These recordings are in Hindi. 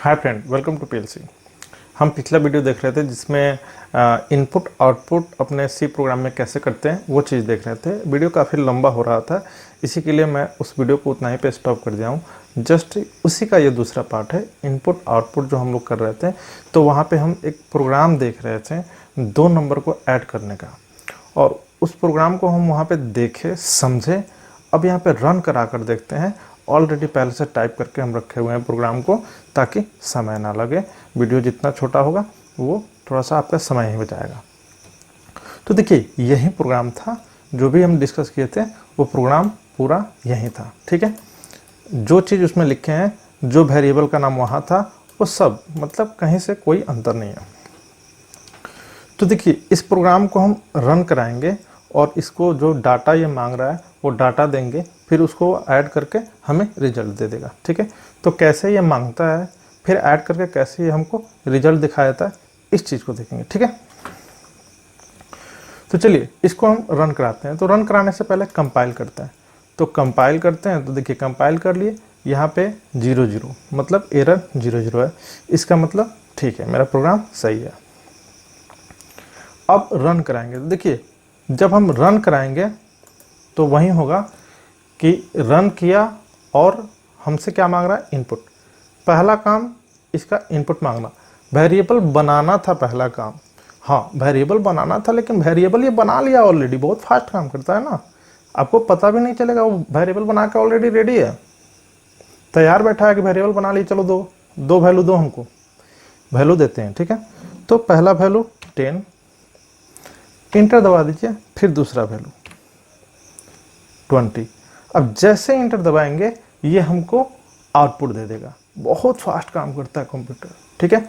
Hi friend, welcome to PLC. हम पिछला वीडियो देख रहे थे जिसमें इनपुट आउटपुट अपने सी प्रोग्राम में कैसे करते हैं वो चीज़ देख रहे थे। वीडियो काफ़ी लंबा हो रहा था, इसी के लिए मैं उस वीडियो को उतना ही पे स्टॉप कर दिया हूँ। जस्ट उसी का ये दूसरा पार्ट है, इनपुट आउटपुट जो हम लोग कर रहे थे। तो वहाँ पर हम एक प्रोग्राम देख रहे थे 2 नंबर को ऐड करने का, और उस प्रोग्राम को हम वहाँ पर देखे समझे। अब यहाँ पर रन करा कर देखते हैं। ऑलरेडी पहले से टाइप करके हम रखे हुए हैं प्रोग्राम को, ताकि समय ना लगे। वीडियो जितना छोटा होगा वो थोड़ा सा आपका समय ही बचाएगा। तो देखिए, यही प्रोग्राम था जो भी हम डिस्कस किए थे, वो प्रोग्राम पूरा यही था। ठीक है, जो चीज़ उसमें लिखे हैं, जो वेरिएबल का नाम वहाँ था, वो सब मतलब कहीं से कोई अंतर नहीं है। तो देखिए, इस प्रोग्राम को हम रन कराएंगे और इसको जो डाटा ये मांग रहा है वो डाटा देंगे, फिर उसको ऐड करके हमें रिजल्ट दे देगा। ठीक है, तो कैसे ये मांगता है, फिर ऐड करके कैसे ये हमको रिजल्ट दिखाया जाता है, इस चीज़ को देखेंगे। ठीक है, तो चलिए इसको हम रन कराते हैं। तो रन कराने से पहले कंपाइल करते हैं। तो कंपाइल करते हैं, तो देखिए कंपाइल कर लिए। यहाँ पे 00 मतलब एरर 00 है। इसका मतलब ठीक है, मेरा प्रोग्राम सही है। अब रन कराएंगे। तो देखिए, जब हम रन कराएंगे तो वही होगा कि रन किया और हमसे क्या मांग रहा है, इनपुट। पहला काम इसका इनपुट मांगना, वेरिएबल बनाना था पहला काम। हाँ, वेरिएबल बनाना था, लेकिन वेरिएबल ये बना लिया ऑलरेडी। बहुत फास्ट काम करता है ना, आपको पता भी नहीं चलेगा, वो वेरिएबल बना के ऑलरेडी रेडी है, तैयार बैठा है कि वेरिएबल बना ली, चलो दो वैल्यू दो, हमको वैल्यू देते हैं। ठीक है, तो पहला वैल्यू 10, इंटर दबा दीजिए, फिर दूसरा वैल्यू 20। अब जैसे इंटर दबाएंगे ये हमको आउटपुट दे देगा। बहुत फास्ट काम करता है कंप्यूटर। ठीक है,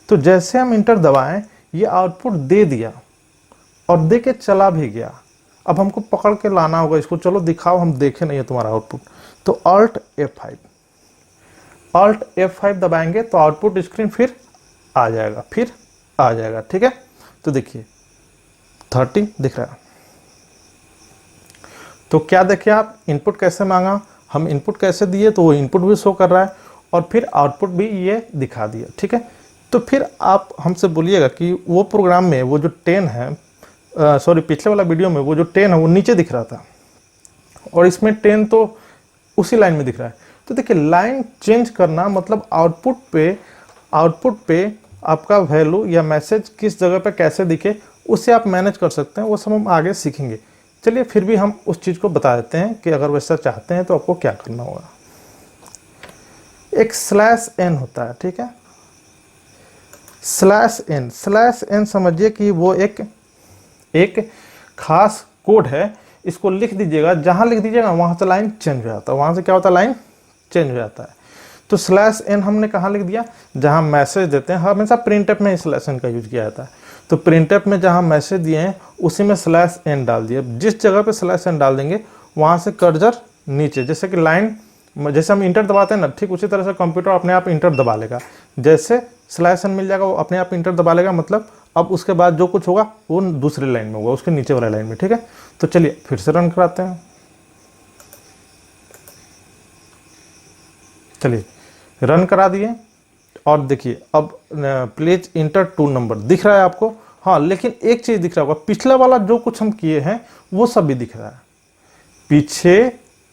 तो जैसे हम इंटर दबाएं ये आउटपुट दे दिया और दे के चला भी गया। अब हमको पकड़ के लाना होगा इसको, चलो दिखाओ, हम देखे नहीं है तुम्हारा आउटपुट। तो Alt F5 दबाएंगे तो आउटपुट स्क्रीन फिर आ जाएगा। ठीक है, तो देखिए 30 दिख रहा है। तो क्या देखिए आप, इनपुट कैसे मांगा, हम इनपुट कैसे दिए, तो वो इनपुट भी शो कर रहा है और फिर आउटपुट भी ये दिखा दिया। ठीक है, तो फिर आप हमसे बोलिएगा कि वो प्रोग्राम में वो जो 10 है, पिछले वाला वीडियो में वो जो 10 है वो नीचे दिख रहा था, और इसमें 10 तो उसी लाइन में दिख रहा है। तो देखिए, लाइन चेंज करना मतलब आउटपुट पे आपका वैल्यू या मैसेज किस जगह पे कैसे दिखे, उससे आप मैनेज कर सकते हैं। वो सब हम आगे सीखेंगे। चलिए फिर भी हम उस चीज़ को बता देते हैं कि अगर वैसा चाहते हैं तो आपको क्या करना होगा। एक /n होता है। ठीक है, /n समझिए कि वो एक खास कोड है। इसको लिख दीजिएगा, जहां लिख दीजिएगा वहां से लाइन चेंज हो जाता है। वहां से क्या होता है, लाइन चेंज हो जाता है। तो /n हमने कहाँ लिख दिया, जहां मैसेज देते हैं। हमेशा प्रिंटफ में /n का यूज किया जाता है। तो प्रिंटफ में जहां मैसेज दिए हैं उसी में /n डाल दिए। जिस जगह पे /n डाल देंगे वहां से कर्सर नीचे, जैसे कि लाइन, जैसे हम इंटर दबाते हैं ना, ठीक उसी तरह से कंप्यूटर अपने आप इंटर दबा लेगा। जैसे /n मिल जाएगा वो अपने आप इंटर दबा लेगा, मतलब अब उसके बाद जो कुछ होगा वो दूसरी लाइन में होगा, उसके नीचे वाला लाइन में। ठीक है, तो चलिए फिर से रन कराते हैं। चलिए रन करा दिए और देखिए अब प्लीज इंटर 2 नंबर दिख रहा है आपको। हाँ, लेकिन एक चीज दिख रहा होगा, पिछला वाला जो कुछ हम किए हैं वो सब भी दिख रहा है।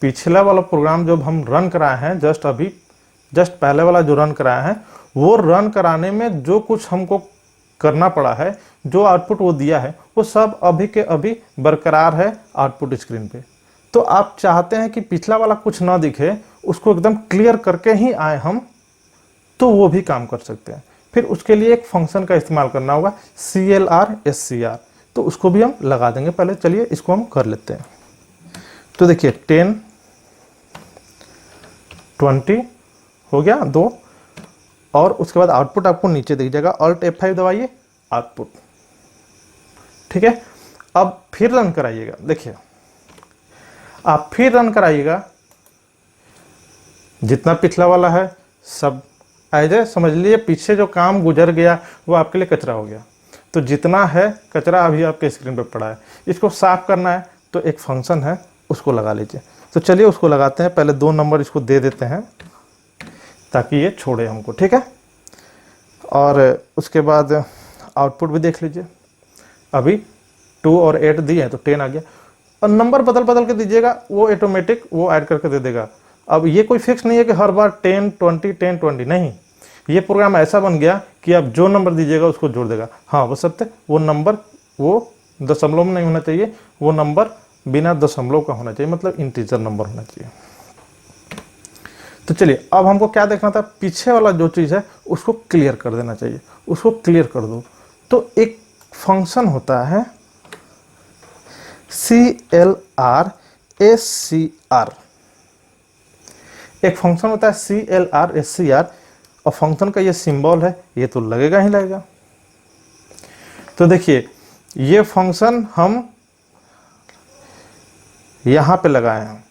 पिछला वाला प्रोग्राम जब हम रन कराए हैं, जस्ट पहले वाला जो रन कराया है, वो रन कराने में जो कुछ हमको करना पड़ा है, जो आउटपुट वो दिया है, वो सब अभी के अभी बरकरार है आउटपुट स्क्रीन पे। तो आप चाहते हैं कि पिछला वाला कुछ ना दिखे, उसको एकदम क्लियर करके ही आए हम, तो वो भी काम कर सकते हैं। फिर उसके लिए एक फंक्शन का इस्तेमाल करना होगा, CLR/SCR, तो उसको भी हम लगा देंगे। पहले चलिए इसको हम कर लेते हैं। तो देखिए 10 20 हो गया 2, और उसके बाद आउटपुट आपको नीचे दिख जाएगा। Alt F5 दबाइए, आउटपुट। ठीक है, अब फिर रन कराइएगा। देखिए आप फिर रन कराइएगा, जितना पिछला वाला है सब ऐसे समझ लीजिए, पीछे जो काम गुजर गया वो आपके लिए कचरा हो गया। तो जितना है कचरा अभी आपके स्क्रीन पे पड़ा है, इसको साफ करना है तो एक फंक्शन है, उसको लगा लीजिए। तो चलिए उसको लगाते हैं। पहले 2 नंबर इसको दे देते हैं ताकि ये छोड़े हमको। ठीक है, और उसके बाद आउटपुट भी देख लीजिए, अभी 2 और 8 दिए हैं तो 10 आ गया। और नंबर बदल बदल के दीजिएगा, वो ऑटोमेटिक वो ऐड करके दे देगा। अब ये कोई फिक्स नहीं है कि हर बार 10 20 10 20, नहीं, ये प्रोग्राम ऐसा बन गया कि आप जो नंबर दीजिएगा उसको जोड़ देगा। हाँ वो सत्य, वो नंबर वो दशमलव में नहीं होना चाहिए, वो नंबर बिना दशमलव का होना चाहिए, मतलब इंटीजर नंबर होना चाहिए। तो चलिए अब हमको क्या देखना था, पीछे वाला जो चीज़ है उसको क्लियर कर देना चाहिए, उसको क्लियर कर दो। तो एक फंक्शन होता है CLR SCR, एक फंक्शन होता है CLR SCR, और फंक्शन का ये सिंबल है, ये तो लगेगा ही लगेगा। तो देखिए ये फंक्शन हम यहां पे लगाए हैं,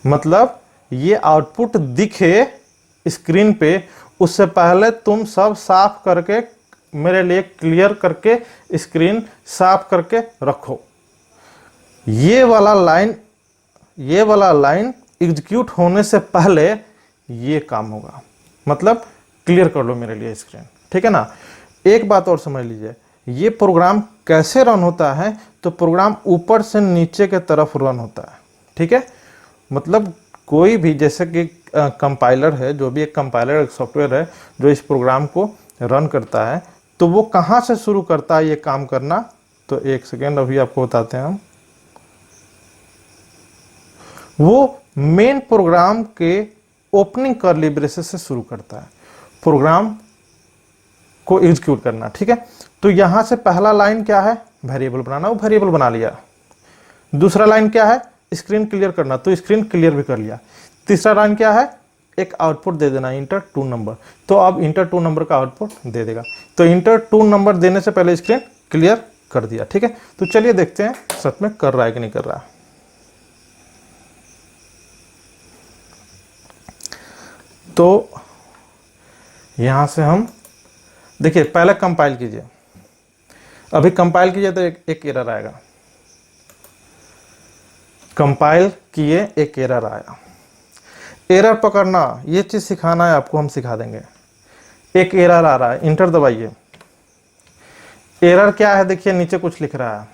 मतलब ये आउटपुट दिखे स्क्रीन पे उससे पहले तुम सब साफ करके मेरे लिए क्लियर करके स्क्रीन साफ करके रखो। ये वाला लाइन एग्जीक्यूट होने से पहले ये काम होगा, मतलब क्लियर कर लो मेरे लिए स्क्रीन, ठीक है ना। एक बात और समझ लीजिए, ये प्रोग्राम कैसे रन होता है, तो प्रोग्राम ऊपर से नीचे के तरफ रन होता है, ठीक है। मतलब कोई भी, जैसे कि कंपाइलर है, जो भी एक कंपाइलर एक सॉफ्टवेयर है जो इस प्रोग्राम को रन करता है, तो वो कहाँ से शुरू करता है ये काम करना, तो एक सेकेंड अभी आपको बताते हैं हम। वो मेन प्रोग्राम के ओपनिंग कर्ली ब्रेसेस से शुरू करता है प्रोग्राम को एग्जीक्यूट करना, ठीक है। तो यहां से पहला लाइन क्या है, वेरिएबल बनाना, वो वेरिएबल बना लिया। दूसरा लाइन क्या है, स्क्रीन क्लियर करना, तो स्क्रीन क्लियर भी कर लिया। तीसरा लाइन क्या है, एक आउटपुट दे देना, इंटर 2 नंबर, तो अब इंटर 2 नंबर का आउटपुट दे देगा। तो इंटर 2 नंबर देने से पहले स्क्रीन क्लियर कर दिया, ठीक है। तो चलिए देखते हैं सच में कर रहा है कि नहीं कर रहा है। तो यहां से हम देखिए, पहले कंपाइल कीजिए, अभी कंपाइल कीजिए तो एक एरर आएगा, कंपाइल किए एक एरर आया। एरर पकड़ना, ये चीज सिखाना है आपको, हम सिखा देंगे। एक एरर आ रहा है, इंटर दबाइए। एरर क्या है देखिए, नीचे कुछ लिख रहा है,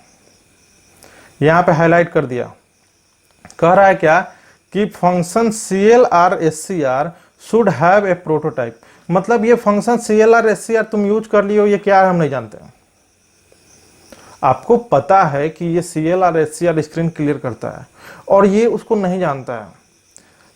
यहां पे हाईलाइट कर दिया। कह रहा है क्या कि function CLR SCR should have a prototype, मतलब ये फंक्शन CLR SCR तुम यूज कर लियो, ये क्या है हम नहीं जानते हैं। आपको पता है कि ये CLR SCR स्क्रीन क्लियर करता है और ये उसको नहीं जानता है,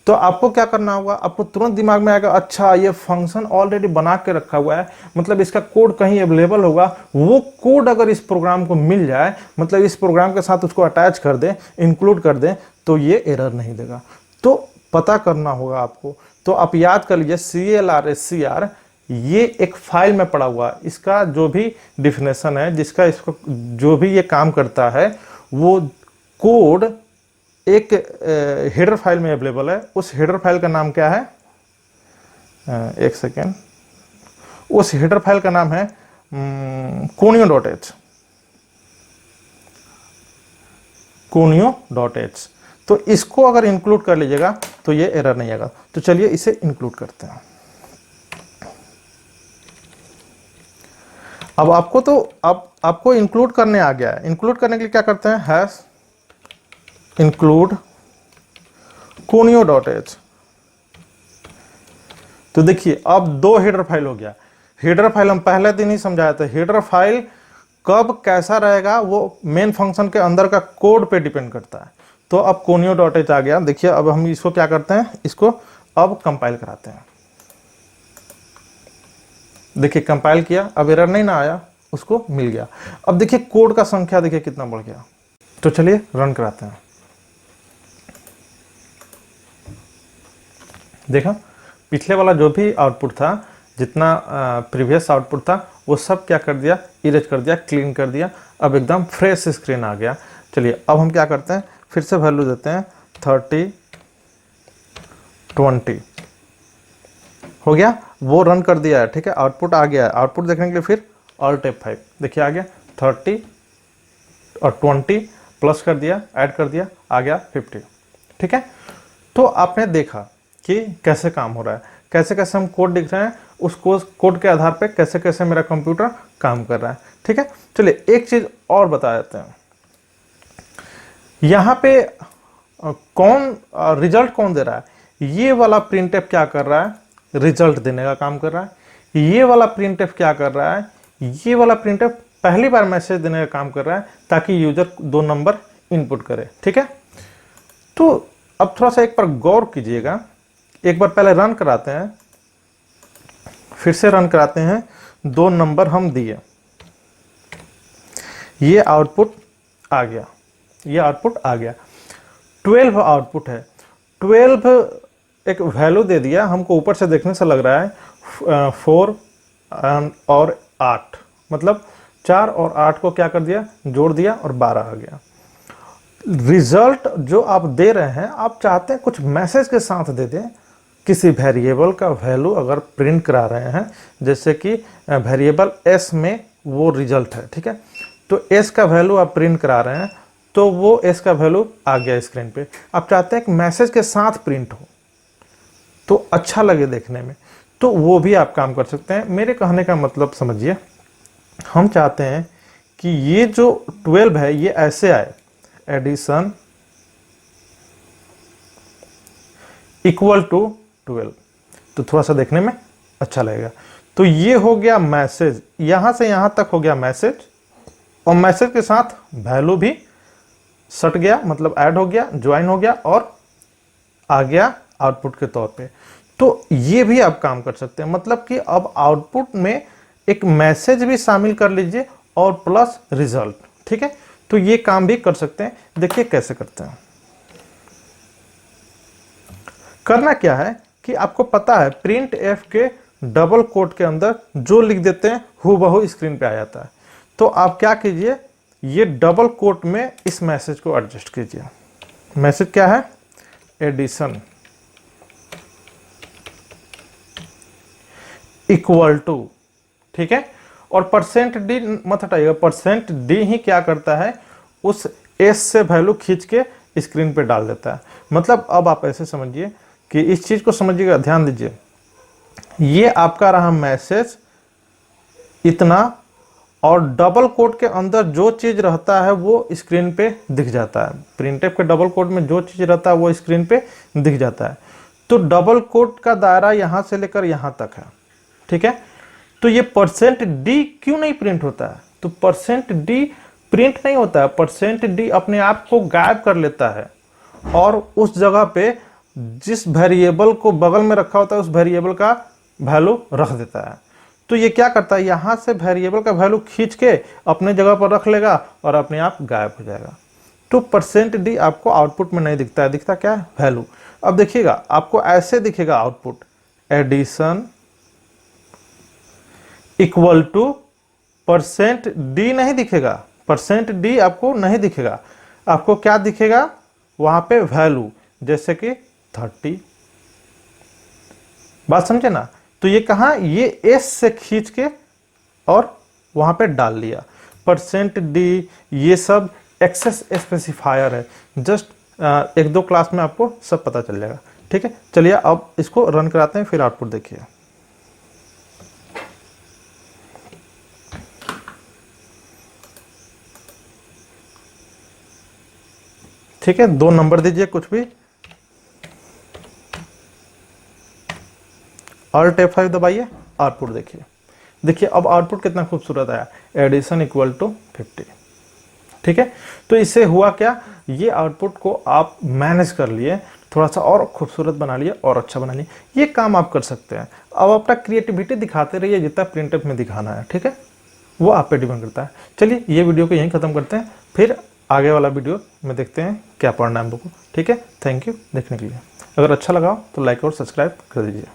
तो आपको क्या करना होगा, आपको तुरंत दिमाग में आएगा, अच्छा ये फंक्शन ऑलरेडी बना के रखा हुआ है, मतलब इसका कोड कहीं अवेलेबल होगा, वो कोड अगर इस प्रोग्राम को मिल जाए, मतलब इस प्रोग्राम के साथ उसको अटैच कर दे, इंक्लूड कर दे, तो ये एरर नहीं देगा। तो पता करना होगा आपको। तो आप याद कर लीजिए, CLR SCR ये एक फाइल में पड़ा हुआ है, इसका जो भी डिफिनेशन है, जिसका इसको जो भी ये काम करता है, वो कोड एक हेडर फाइल में अवेलेबल है। उस हेडर फाइल का नाम क्या है, एक सेकेंड, उस हेडर फाइल का नाम है conio.h, conio.h। तो इसको अगर इंक्लूड कर लीजिएगा तो ये एरर नहीं आएगा। तो चलिए इसे इंक्लूड करते हैं। अब आपको तो अब आपको इंक्लूड करने आ गया है। इंक्लूड करने के लिए क्या करते हैं, हैश इंक्लूड conio.h। तो देखिए अब 2 हेडर फाइल हो गया। हेडर फाइल हम पहले दिन ही समझाया था, हेडर फाइल कब कैसा रहेगा वो मेन फंक्शन के अंदर का कोड पे डिपेंड करता है। तो अब conio.h आ गया। देखिए अब हम इसको क्या करते हैं, इसको अब कंपाइल कराते हैं। देखिए कंपाइल किया, अब एरर नहीं ना आया, उसको मिल गया। अब देखिए कोड का संख्या देखिए कितना बढ़ गया। तो चलिए रन कराते हैं। देखा, पिछले वाला जो भी आउटपुट था, जितना प्रीवियस आउटपुट था, वो सब क्या कर दिया, इरेज कर दिया, क्लीन कर दिया। अब एकदम फ्रेश स्क्रीन आ गया। चलिए अब हम क्या करते हैं, फिर से वैल्यू देते हैं 30 20 हो गया, वो रन कर दिया है, ठीक है, आउटपुट आ गया है। आउटपुट देखने के लिए फिर Alt F5, देखिए आ गया 30 और 20 प्लस कर दिया, ऐड कर दिया, आ गया 50, ठीक है। तो आपने देखा कि कैसे काम हो रहा है, कैसे कैसे हम कोड लिख रहे हैं, उस कोड के आधार पे कैसे कैसे मेरा कंप्यूटर काम कर रहा है। ठीक है, चलिए एक चीज और बता देते हैं। यहाँ पे कौन रिजल्ट कौन दे रहा है? ये वाला प्रिंटफ क्या कर रहा है? रिजल्ट देने का काम कर रहा है। ये वाला प्रिंटफ क्या कर रहा है? ये वाला प्रिंटफ पहली बार मैसेज देने का काम कर रहा है ताकि यूजर 2 नंबर इनपुट करे। ठीक है, तो अब थोड़ा सा एक बार गौर कीजिएगा। एक बार पहले रन कराते हैं, फिर से रन कराते हैं। 2 नंबर हम दिए, ये आउटपुट आ गया, ये आउटपुट आ गया। 12 आउटपुट है। 12 एक वैल्यू दे दिया हमको, ऊपर से देखने से लग रहा है 4 और 8, मतलब 4 और 8 को क्या कर दिया, जोड़ दिया और 12 आ गया। रिजल्ट जो आप दे रहे हैं, आप चाहते हैं कुछ मैसेज के साथ दे दें। किसी वेरिएबल का वैल्यू अगर प्रिंट करा रहे हैं, जैसे कि वेरिएबल s में वो रिजल्ट है, ठीक है, तो s का वैल्यू आप प्रिंट करा रहे हैं, तो वो s का वैल्यू आ गया स्क्रीन पे। आप चाहते हैं कि मैसेज के साथ प्रिंट हो तो अच्छा लगे देखने में, तो वो भी आप काम कर सकते हैं। मेरे कहने का मतलब समझिए, हम चाहते हैं कि ये जो 12 है ये ऐसे आए, एडिशन इक्वल टू 12, तो थोड़ा सा देखने में अच्छा लगेगा। तो ये हो गया मैसेज, यहां से यहां तक हो गया मैसेज, और मैसेज के साथ वैल्यू भी सट गया, मतलब ऐड हो गया, ज्वाइन हो गया और आ गया आउटपुट के तौर पे। तो ये भी आप काम कर सकते हैं, मतलब कि अब आउटपुट में एक मैसेज भी शामिल कर लीजिए और प्लस रिजल्ट। ठीक है, तो ये काम भी कर सकते हैं। देखिए कैसे करते हैं। करना क्या है कि आपको पता है प्रिंट एफ के डबल कोट के अंदर जो लिख देते हैं हूबहू स्क्रीन पे आ जाता है। तो आप क्या कीजिए, ये डबल कोट में इस मैसेज को एडजस्ट कीजिए। मैसेज क्या है? एडिशन इक्वल टू, ठीक है, और %d मत हटाइएगा, %d ही क्या करता है, उस s से वैल्यू खींच के स्क्रीन पे डाल देता है। मतलब अब आप ऐसे समझिए कि इस चीज को समझिएगा, ध्यान दीजिए, ये आपका रहा मैसेज इतना, और डबल कोट के अंदर जो चीज रहता है वो स्क्रीन पे दिख जाता है। प्रिंटफ के डबल कोट में जो चीज रहता है वो स्क्रीन पे दिख जाता है। तो डबल कोट का दायरा यहां से लेकर यहां तक है, ठीक है। तो ये %d क्यों नहीं प्रिंट होता है? तो %d प्रिंट नहीं होता है, %d अपने आप को गायब कर लेता है और उस जगह पे जिस वेरिएबल को बगल में रखा होता है उस वेरिएबल का वैल्यू रख देता है। तो ये क्या करता है, यहां से वेरिएबल का वैल्यू खींच के अपने जगह पर रख लेगा और अपने आप गायब हो जाएगा। तो %d आपको आउटपुट में नहीं दिखता है, दिखता क्या है? वैल्यू। अब देखिएगा, आपको ऐसे दिखेगा output, addition equal to %d नहीं दिखेगा, %d आपको नहीं दिखेगा। आपको क्या दिखेगा वहां पे? वैल्यू, जैसे कि 30। बात समझे ना? तो ये कहाँ, ये s से खींच के और वहां पे डाल लिया। %d ये सब एक्सेस स्पेसिफायर है, जस्ट 1-2 क्लास में आपको सब पता चल जाएगा। ठीक है, चलिए अब इसको रन कराते हैं, फिर आउटपुट देखिए। ठीक है, 2 नंबर दीजिए कुछ भी, Alt F5 दबाइए, आउटपुट देखिए। देखिए अब आउटपुट कितना खूबसूरत आया, एडिशन इक्वल टू 50। ठीक है, तो इससे हुआ क्या, ये आउटपुट को आप मैनेज कर लिए, थोड़ा सा और खूबसूरत बना लिए और अच्छा बना लिए। ये काम आप कर सकते हैं। अब अपना क्रिएटिविटी दिखाते रहिए जितना प्रिंटफ में दिखाना है, ठीक है, वो आप पे डिपेंड करता है। चलिए ये वीडियो को यहीं खत्म करते हैं, फिर आगे वाला वीडियो में देखते हैं क्या पढ़ना है हम लोग को। ठीक है, थैंक यू देखने के लिए। अगर अच्छा लगा तो लाइक और सब्सक्राइब कर दीजिए।